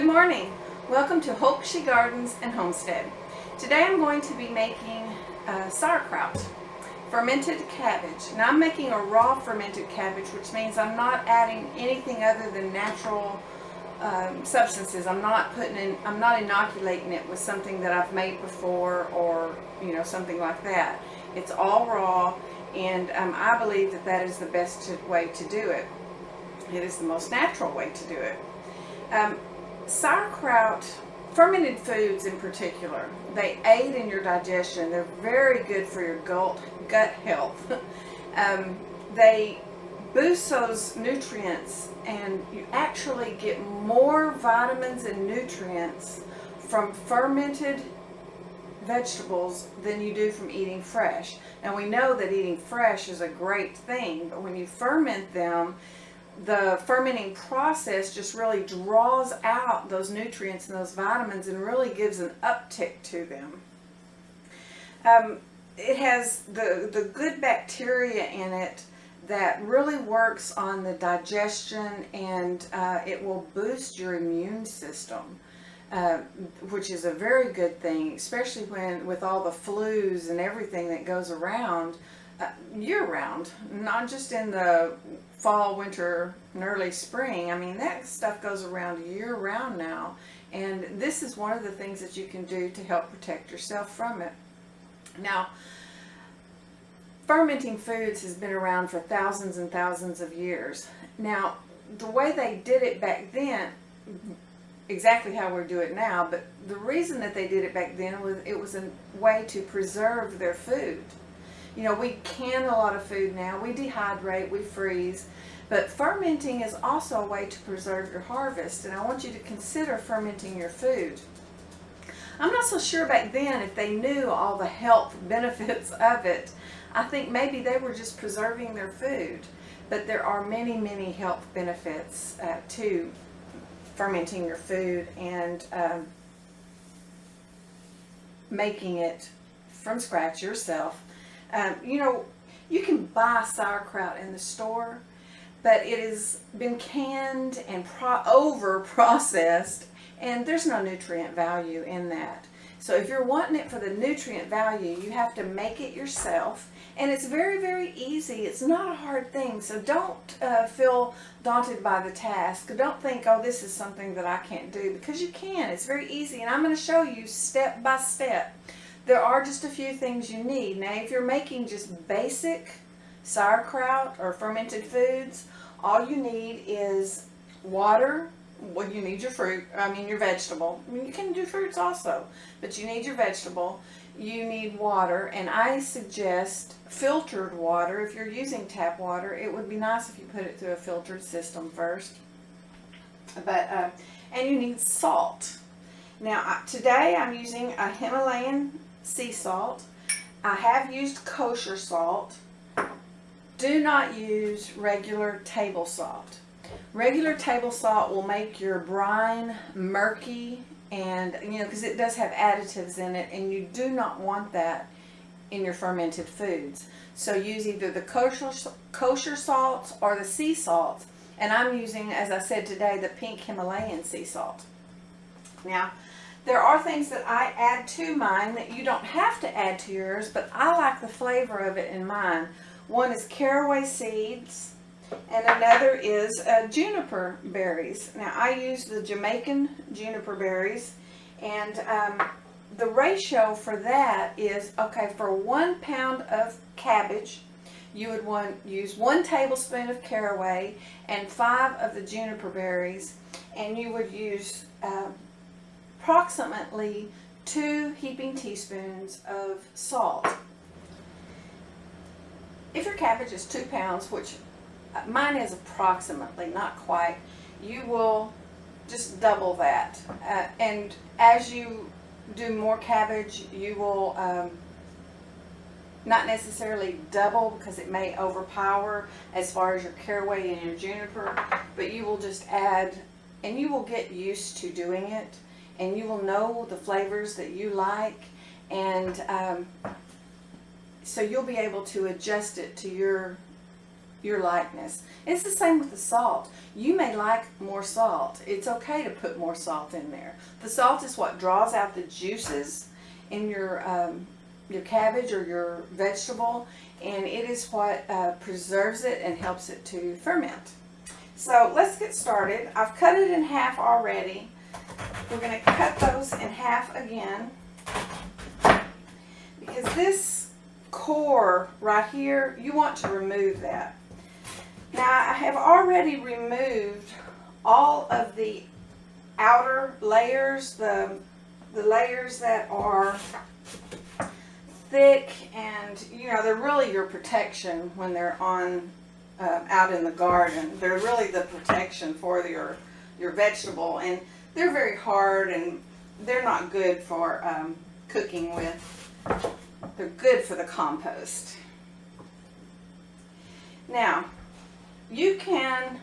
Good morning. Welcome to Hope She Gardens and Homestead. Today I'm going to be making sauerkraut, fermented cabbage. Now I'm making a raw fermented cabbage, which means I'm not adding anything other than natural substances. I'm not inoculating it with something that I've made before, or something like that. It's all raw, and I believe that is the best way to do it. It is the most natural way to do it. Sauerkraut, fermented foods in particular, they aid in your digestion. They're very good for your gut health. They boost those nutrients, and you actually get more vitamins and nutrients from fermented vegetables than you do from eating fresh. And we know that eating fresh is a great thing, but when you ferment them, the fermenting process just really draws out those nutrients and those vitamins and really gives an uptick to them. It has the good bacteria in it that really works on the digestion, and it will boost your immune system, which is a very good thing, especially with all the flus and everything that goes around year-round, not just in the fall, winter, and early spring. I mean, that stuff goes around year-round now, and this is one of the things that you can do to help protect yourself from it. Now, fermenting foods has been around for thousands and thousands of years. Now, the way they did it back then, exactly how we do it now, but the reason that they did it back then was it was a way to preserve their food. We can a lot of food now, we dehydrate, we freeze, but fermenting is also a way to preserve your harvest, and I want you to consider fermenting your food. I'm not so sure back then if they knew all the health benefits of it. I think maybe they were just preserving their food, but there are many, many health benefits to fermenting your food and making it from scratch yourself. You can buy sauerkraut in the store, but it has been canned and over processed, and there's no nutrient value in that. So if you're wanting it for the nutrient value, you have to make it yourself, and it's very, very easy. It's not a hard thing, so don't feel daunted by the task. Don't think, oh, this is something that I can't do, because you can. It's very easy, and I'm going to show you step by step. There are just a few things you need. Now, if you're making just basic sauerkraut or fermented foods, all you need is water. Well, you need your your vegetable. You can do fruits also, but you need your vegetable. You need water, and I suggest filtered water. If you're using tap water, it would be nice if you put it through a filtered system first. But and you need salt. Now, today I'm using a Himalayan sea salt. I have used kosher salt. Do not use regular table salt. Regular table salt will make your brine murky, and because it does have additives in it, and you do not want that in your fermented foods. So use either the kosher salts or the sea salts, and I'm using, as I said today, the pink Himalayan sea salt. Now, there are things that I add to mine that you don't have to add to yours, but I like the flavor of it in mine. One is caraway seeds, and another is juniper berries. Now, I use the Jamaican juniper berries, and the ratio for that is, okay, for 1 pound of cabbage, you would use 1 tablespoon of caraway and 5 of the juniper berries, and you would use approximately 2 heaping teaspoons of salt. If your cabbage is 2 pounds, which mine is approximately, not quite, you will just double that. And as you do more cabbage, you will not necessarily double, because it may overpower as far as your caraway and your juniper, but you will just add, and you will get used to doing it, and you will know the flavors that you like, and so you'll be able to adjust it to your your likeness. It's the same with the salt. You may like more salt. It's okay to put more salt in there. The salt is what draws out the juices in your cabbage or your vegetable, and it is what preserves it and helps it to ferment. So let's get started. I've cut it in half already. We're going to cut those in half again, because this core right here, you want to remove that. Now I have already removed all of the outer layers, the layers that are thick, and you know, they're really your protection when they're on out in the garden. They're really the protection for your vegetable, and they're very hard and they're not good for cooking with. They're good for the compost. Now you can,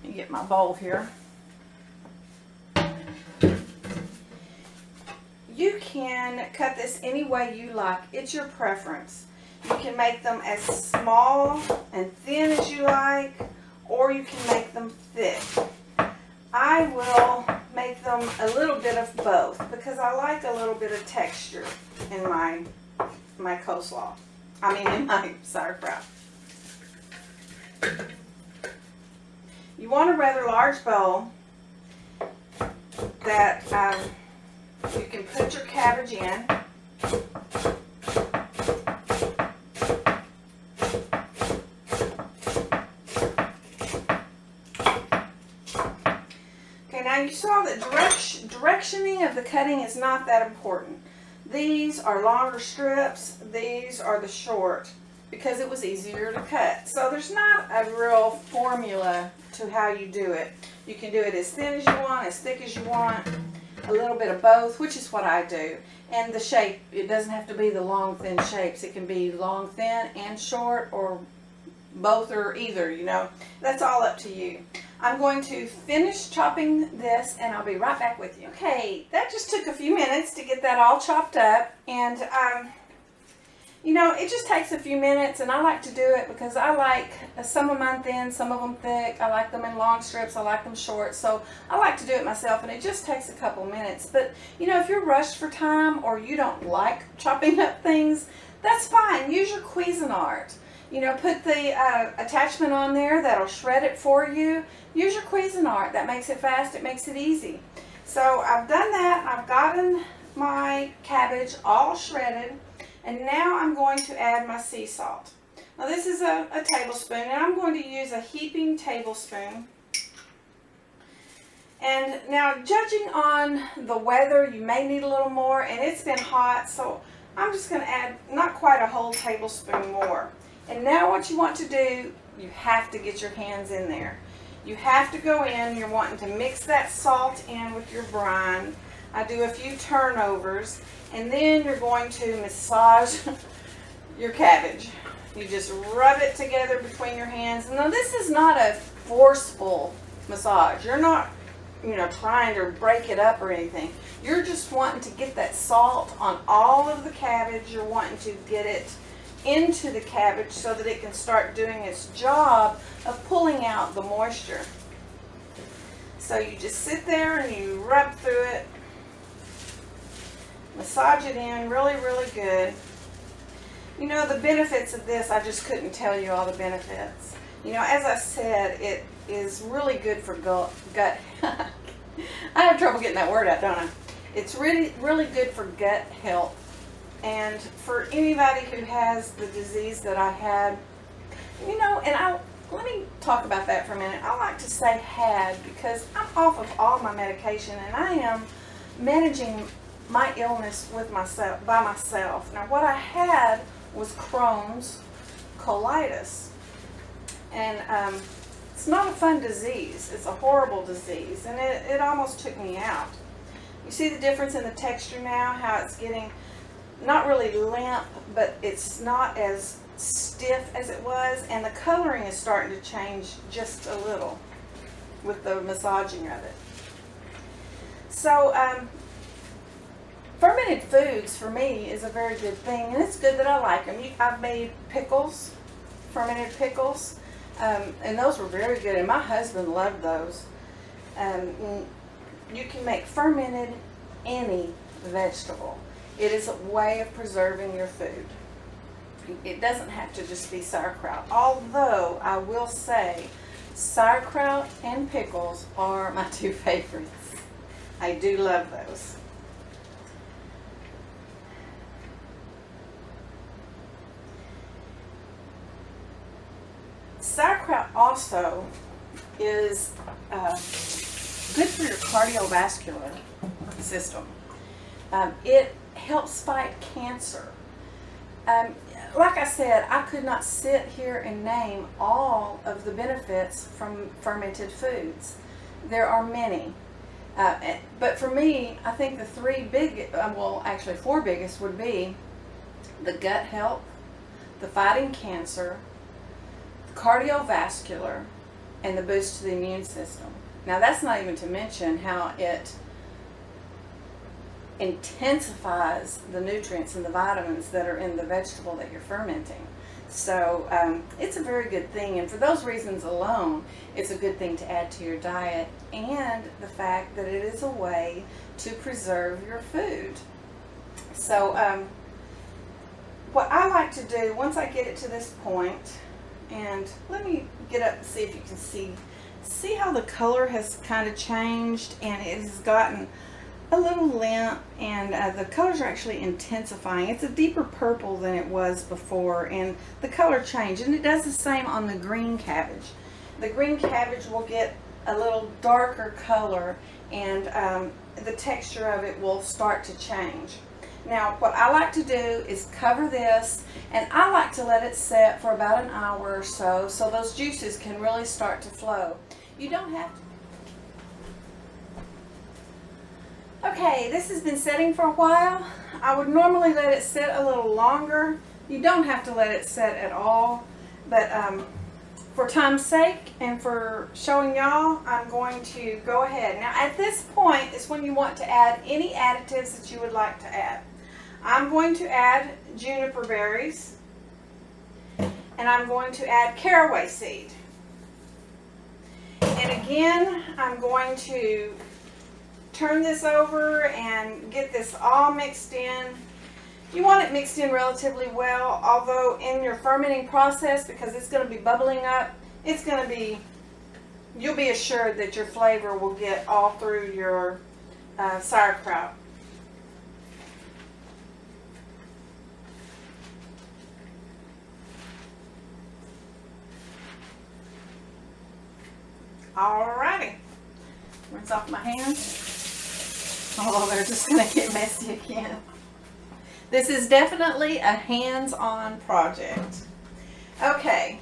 let me get my bowl here. You can cut this any way you like. It's your preference. You can make them as small and thin as you like, or you can make them thick. I will make them a little bit of both because I like a little bit of texture in my coleslaw. I mean, in my sauerkraut. You want a rather large bowl that you can put your cabbage in. Okay, now you saw that directioning of the cutting is not that important. These are longer strips, these are the short, because it was easier to cut. So there's not a real formula to how you do it. You can do it as thin as you want, as thick as you want, a little bit of both, which is what I do. And the shape, it doesn't have to be the long, thin shapes. It can be long, thin, and short, or both, or either, you know. That's all up to you. I'm going to finish chopping this, and I'll be right back with you. Okay, that just took a few minutes to get that all chopped up, and you know, it just takes a few minutes, and I like to do it because I like some of mine thin, some of them thick. I like them in long strips, I like them short, so I like to do it myself, and it just takes a couple minutes. But you know, if you're rushed for time or you don't like chopping up things, that's fine. Use your Cuisinart. You know, put the attachment on there that'll shred it for you. Use your Cuisinart. That makes it fast, it makes it easy. So I've done that. I've gotten my cabbage all shredded. And now I'm going to add my sea salt. Now this is a tablespoon, and I'm going to use a heaping tablespoon. And now, judging on the weather, you may need a little more, and it's been hot, so I'm just going to add not quite a whole tablespoon more. And now what you want to do, you have to get your hands in there. You have to go in, you're wanting to mix that salt in with your brine. I do a few turnovers, and then you're going to massage your cabbage. You just rub it together between your hands. Now this is not a forceful massage. You're not, you know, trying to break it up or anything. You're just wanting to get that salt on all of the cabbage. You're wanting to get it into the cabbage so that it can start doing its job of pulling out the moisture. So you just sit there and you rub through it. Massage it in really, really good. You know, the benefits of this, I just couldn't tell you all the benefits. You know, as I said, it is really good for gut. I have trouble getting that word out, don't I? It's really, really good for gut health. And for anybody who has the disease that I had, you know, and let me talk about that for a minute. I like to say had, because I'm off of all my medication, and I am managing my illness with myself, by myself. Now what I had was Crohn's colitis, and it's not a fun disease. It's a horrible disease, and it almost took me out. You see the difference in the texture now, how it's getting not really limp, but it's not as stiff as it was, and the coloring is starting to change just a little with the massaging of it. So fermented foods for me is a very good thing, and it's good that I like them. I've made pickles fermented pickles, and those were very good, and my husband loved those. You can make fermented any vegetable. It is a way of preserving your food. It doesn't have to just be sauerkraut, although I will say sauerkraut and pickles are my two favorites. I do love those. Sauerkraut also is good for your cardiovascular system. It helps fight cancer. Like I said, I could not sit here and name all of the benefits from fermented foods. There are many. But for me, I think the four biggest would be the gut health, the fighting cancer, cardiovascular, and the boost to the immune system. Now that's not even to mention how it intensifies the nutrients and the vitamins that are in the vegetable that you're fermenting. So it's a very good thing, and for those reasons alone, it's a good thing to add to your diet, and the fact that it is a way to preserve your food. So what I like to do once I get it to this point, and let me get up and see if you can see how the color has kind of changed, and it has gotten a little limp, and the colors are actually intensifying. It's a deeper purple than it was before, and the color changed, and it does the same on the green cabbage. The green cabbage will get a little darker color, and the texture of it will start to change. Now what I like to do is cover this, and I like to let it set for about an hour or so those juices can really start to flow. You don't have to. Okay, this has been setting for a while. I would normally let it sit a little longer. You don't have to let it set at all, but for time's sake and for showing y'all, I'm going to go ahead. Now at this point is when you want to add any additives that you would like to add. I'm going to add juniper berries, and I'm going to add caraway seed. And again, I'm going to turn this over and get this all mixed in. You want it mixed in relatively well, although in your fermenting process, because it's going to be bubbling up, you'll be assured that your flavor will get all through your sauerkraut. Alrighty, rinse off my hands. Oh, they're just going to get messy again. This is definitely a hands-on project. Okay,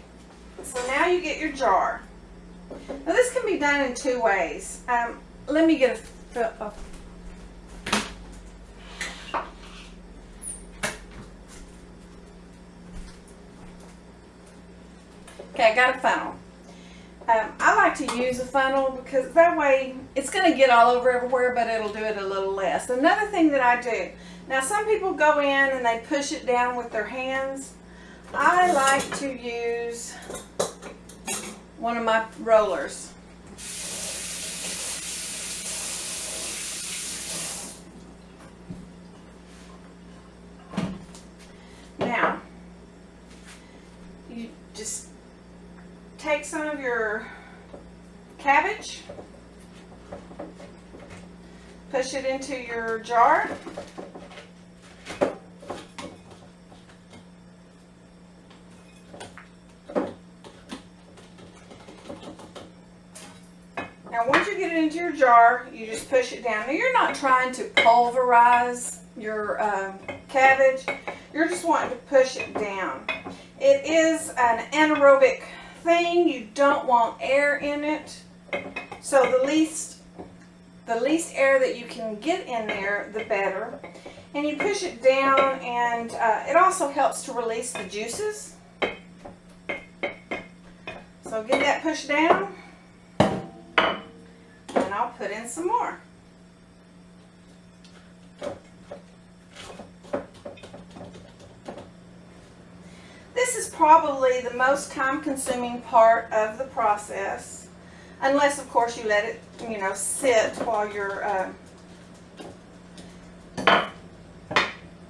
so now you get your jar. Now this can be done in two ways. Let me get a okay, I got a funnel. I like to use a funnel because that way it's going to get all over everywhere, but it'll do it a little less. Another thing that I do, now some people go in and they push it down with their hands. I like to use one of my rollers. Now, you just take some of your cabbage, push it into your jar, now once you get it into your jar, you just push it down. Now you're not trying to pulverize your cabbage, you're just wanting to push it down. It is an anaerobic thing. You don't want air in it, so the least air that you can get in there, the better. And you push it down, and it also helps to release the juices. So get that pushed down, and I'll put in some more. This is probably the most time-consuming part of the process, unless of course you let it, sit while you're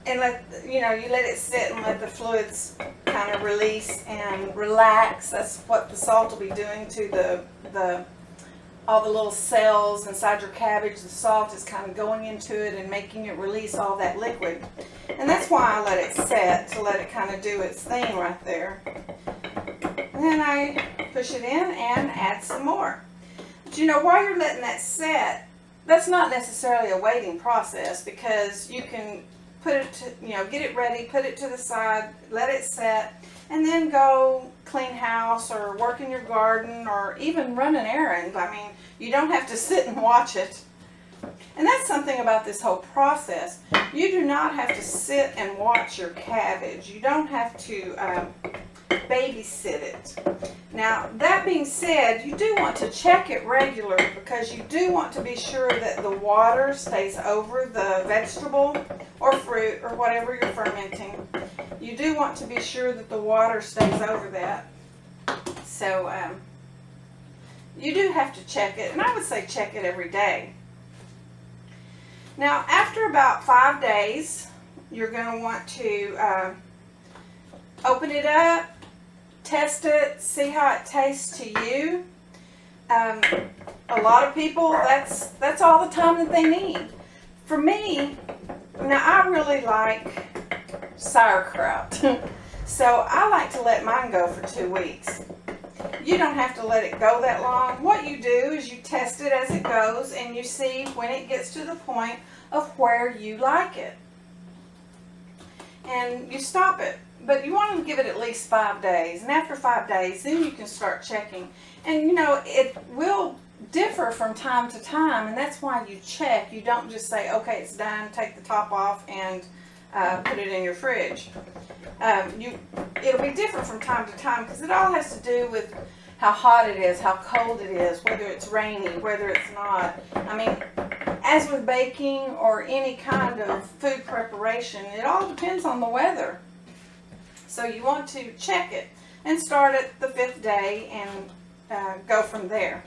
and you let it sit and let the fluids kind of release and relax. That's what the salt will be doing to all the little cells inside your cabbage. The salt is kind of going into it and making it release all that liquid. And that's why I let it set, to let it kind of do its thing right there. And then I push it in and add some more. But while you're letting that set, that's not necessarily a waiting process, because you can put it to, get it ready, put it to the side, let it set, and then go clean house or work in your garden or even run an errand. I mean, you don't have to sit and watch it. And that's something about this whole process. You do not have to sit and watch your cabbage. You don't have to babysit it. Now, that being said, you do want to check it regularly, because you do want to be sure that the water stays over the vegetable or fruit or whatever you're fermenting. You do want to be sure that the water stays over that. So you do have to check it, and I would say check it every day. Now, after about 5 days, you're going to want to open it up, test it, see how it tastes to you. A lot of people, that's all the time that they need. For me, now I really like sauerkraut. So I like to let mine go for 2 weeks. You don't have to let it go that long. What you do is you test it as it goes, and you see when it gets to the point of where you like it. And you stop it. But you want to give it at least 5 days. And after 5 days, then you can start checking. And it will differ from time to time, and that's why you check. You don't just say, okay, it's done, take the top off and put it in your fridge. It'll be different from time to time, because it all has to do with how hot it is, how cold it is, whether it's rainy, whether it's not. I mean, as with baking or any kind of food preparation, it all depends on the weather. So you want to check it and start at the 5th day and go from there.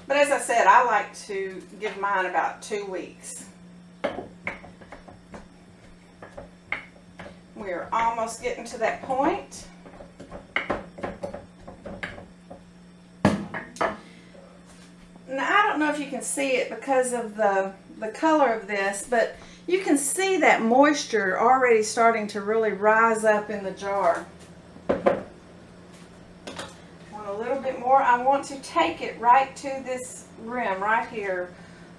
But as I said, I like to give mine about 2 weeks. We're almost getting to that point. Now, I don't know if you can see it because of the color of this, but you can see that moisture already starting to really rise up in the jar. Want a little bit more. I want to take it right to this rim right here,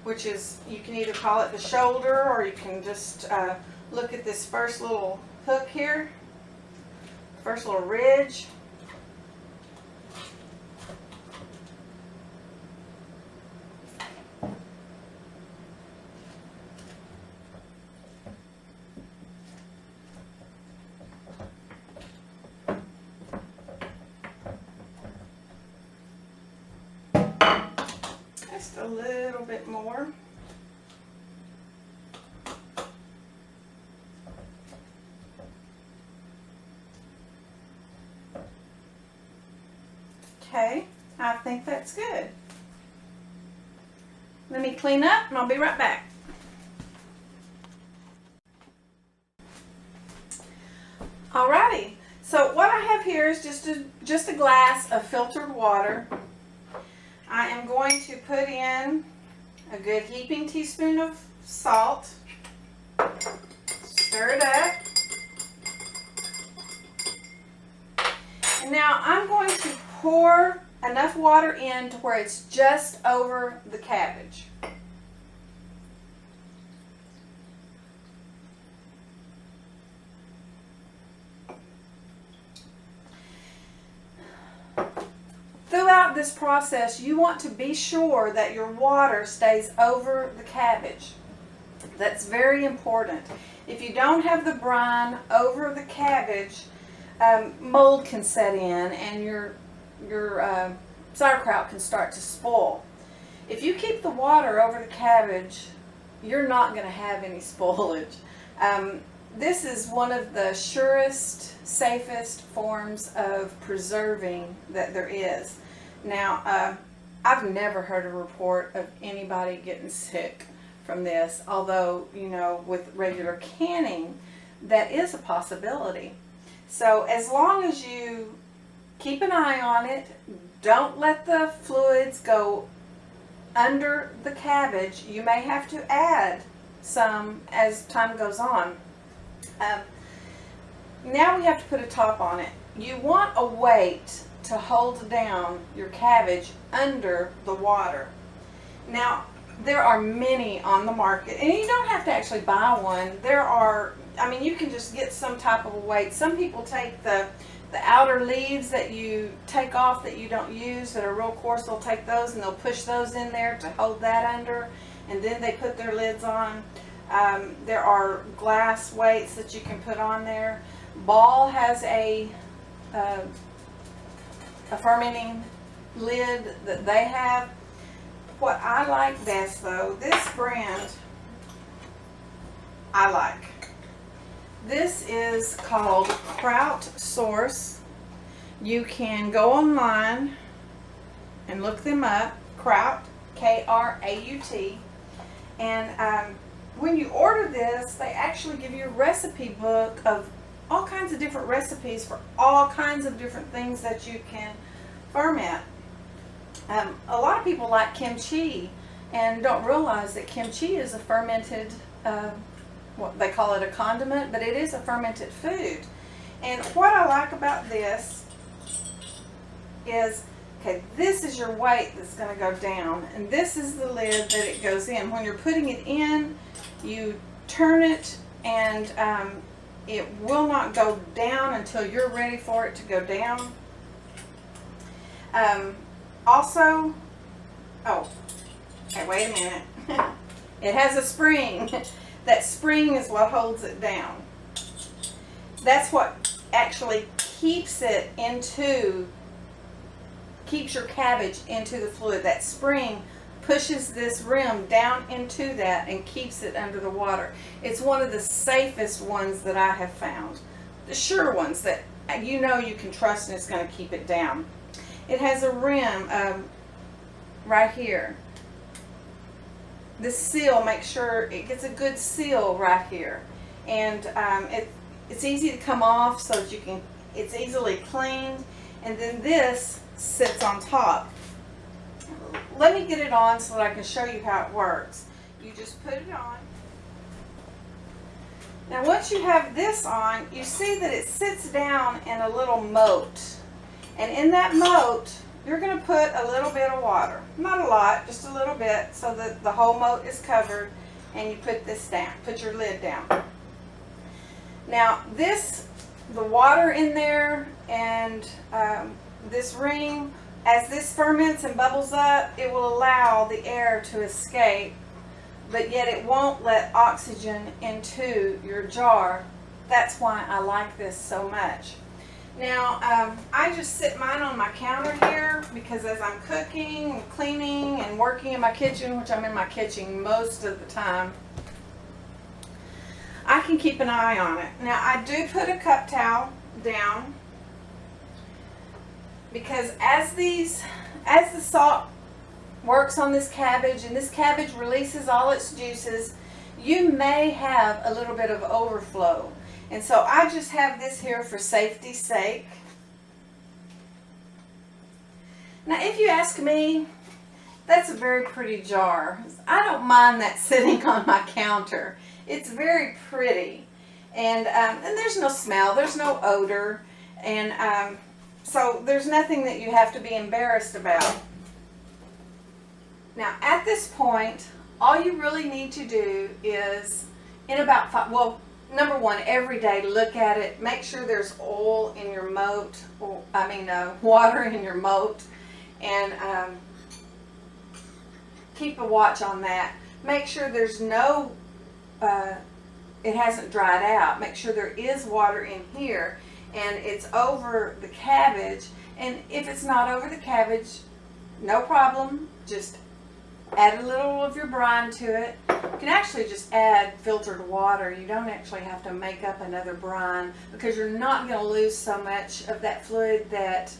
which is, you can either call it the shoulder, or you can just look at this first little hook here, first little ridge. Just a little bit more. Okay, I think that's good. Let me clean up and I'll be right back. Alrighty, so what I have here is just a glass of filtered water. I am going to put in a good heaping teaspoon of salt. Stir it up. And now I'm going to pour enough water in to where it's just over the cabbage. Throughout this process, you want to be sure that your water stays over the cabbage. That's very important. If you don't have the brine over the cabbage, mold can set in and your sauerkraut can start to spoil. If you keep the water over the cabbage, you're not going to have any spoilage. This is one of the surest, safest forms of preserving that there is. Now, I've never heard a report of anybody getting sick from this, although, you know, with regular canning, that is a possibility. So as long as you keep an eye on it, don't let the fluids go under the cabbage. You may have to add some as time goes on. Now we have to put a top on it. You want a weight to hold down your cabbage under the water. Now, there are many on the market, and you don't have to actually buy one. There are, I mean, you can just get some type of a weight. Some people take the outer leaves that you take off that you don't use that are real coarse. They'll take those and they'll push those in there to hold that under, and then they put their lids on. There are glass weights that you can put on there. Ball has a fermenting lid that they have. What I like best though, this brand I like. This is called Kraut Source. You can go online and look them up. Kraut, K-R-A-U-T. And when you order this, they actually give you a recipe book of all kinds of different recipes for all kinds of different things that you can ferment. A lot of people like kimchi and don't realize that kimchi is a fermented, what they call it a condiment, but it is a fermented food. And what I like about this is, okay, this is your weight that's going to go down, and this is the lid that it goes in. When you're putting it in, you turn it, and it will not go down until you're ready for it to go down. Also, oh, okay, wait a minute. It has a spring. That spring is what holds it down. That's what actually keeps your cabbage into the fluid. That spring pushes this rim down into that and keeps it under the water. It's one of the safest ones that I have found. The sure ones that you know you can trust and it's going to keep it down. It has a rim right here. The seal, make sure it gets a good seal right here. And it's easy to come off so that you can, it's easily cleaned. And then this sits on top. Let me get it on so that I can show you how it works. You just put it on. Now once you have this on, you see that it sits down in a little moat. And in that moat, you're going to put a little bit of water. Not a lot, just a little bit so that the whole moat is covered. And you put this down, put your lid down. Now this, the water in there and this ring, as this ferments and bubbles up, it will allow the air to escape, but yet it won't let oxygen into your jar. That's why I like this so much. Now, I just sit mine on my counter here because as I'm cooking and cleaning and working in my kitchen, which I'm in my kitchen most of the time, I can keep an eye on it. Now, I do put a cup towel down because as the salt works on this cabbage and this cabbage releases all its juices, you may have a little bit of overflow. And so I just have this here for safety's sake. Now if you ask me, that's a very pretty jar. I don't mind that sitting on my counter. It's very pretty. And there's no smell, there's no odor. And so there's nothing that you have to be embarrassed about. Now at this point, all you really need to do is in about number one, every day look at it. Make sure there's oil in your moat, water in your moat, and keep a watch on that. Make sure there's no, it hasn't dried out. Make sure there is water in here and it's over the cabbage. And if it's not over the cabbage, no problem. Just add a little of your brine to it. You can actually just add filtered water. You don't actually have to make up another brine because you're not going to lose so much of that fluid that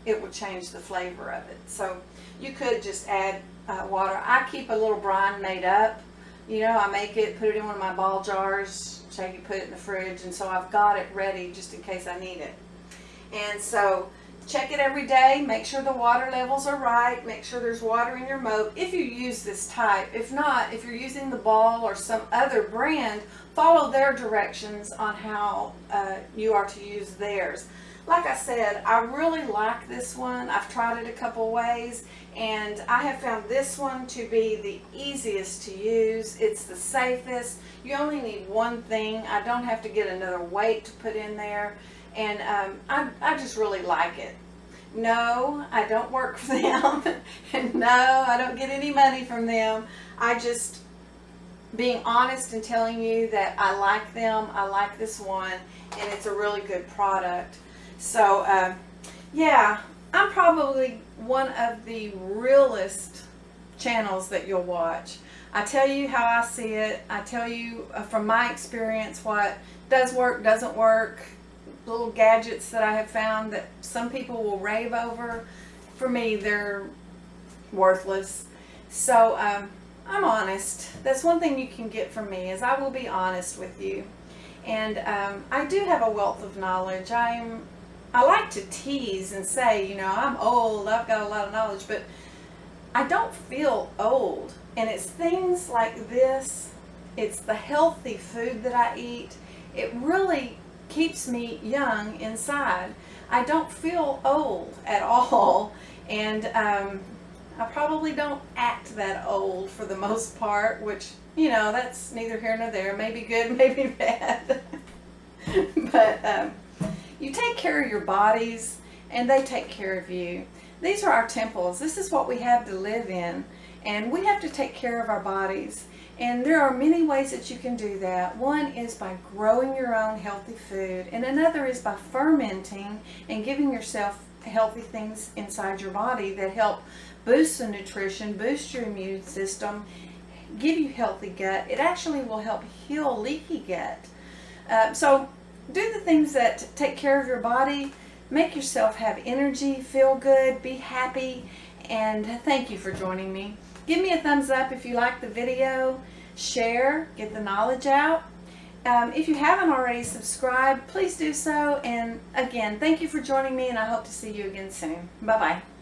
it will change the flavor of it. So you could just add water. I keep a little brine made up. You know, I make it, put it in one of my ball jars, shake it, put it in the fridge, and so I've got it ready just in case I need it. And so check it every day, make sure the water levels are right, make sure there's water in your moat if you use this type. If not, if you're using the Ball or some other brand, follow their directions on how you are to use theirs. Like I said, I really like this one. I've tried it a couple ways, and I have found this one to be the easiest to use. It's the safest. You only need one thing. I don't have to get another weight to put in there, and I just really like it. No, I don't work for them, and no, I don't get any money from them. I just being honest and telling you that I like them. I like this one, and it's a really good product. So, yeah, I'm probably one of the realest channels that you'll watch. I tell you how I see it. I tell you from my experience what does work, doesn't work, little gadgets that I have found that some people will rave over. For me, they're worthless. So, I'm honest. That's one thing you can get from me, is I will be honest with you. And I do have a wealth of knowledge. I like to tease and say, you know, I'm old, I've got a lot of knowledge, but I don't feel old. And it's things like this, it's the healthy food that I eat. It really keeps me young inside. I don't feel old at all. And I probably don't act that old for the most part, which, you know, that's neither here nor there. Maybe good, maybe bad. But you take care of your bodies, and they take care of you. These are our temples. This is what we have to live in, and we have to take care of our bodies. And there are many ways that you can do that. One is by growing your own healthy food, and another is by fermenting and giving yourself healthy things inside your body that help boost the nutrition, boost your immune system, give you healthy gut. It actually will help heal leaky gut. So do the things that take care of your body, make yourself have energy, feel good, be happy, and thank you for joining me. Give me a thumbs up if you like the video, share, get the knowledge out. If you haven't already subscribed, please do so. And again, thank you for joining me, and I hope to see you again soon. Bye-bye.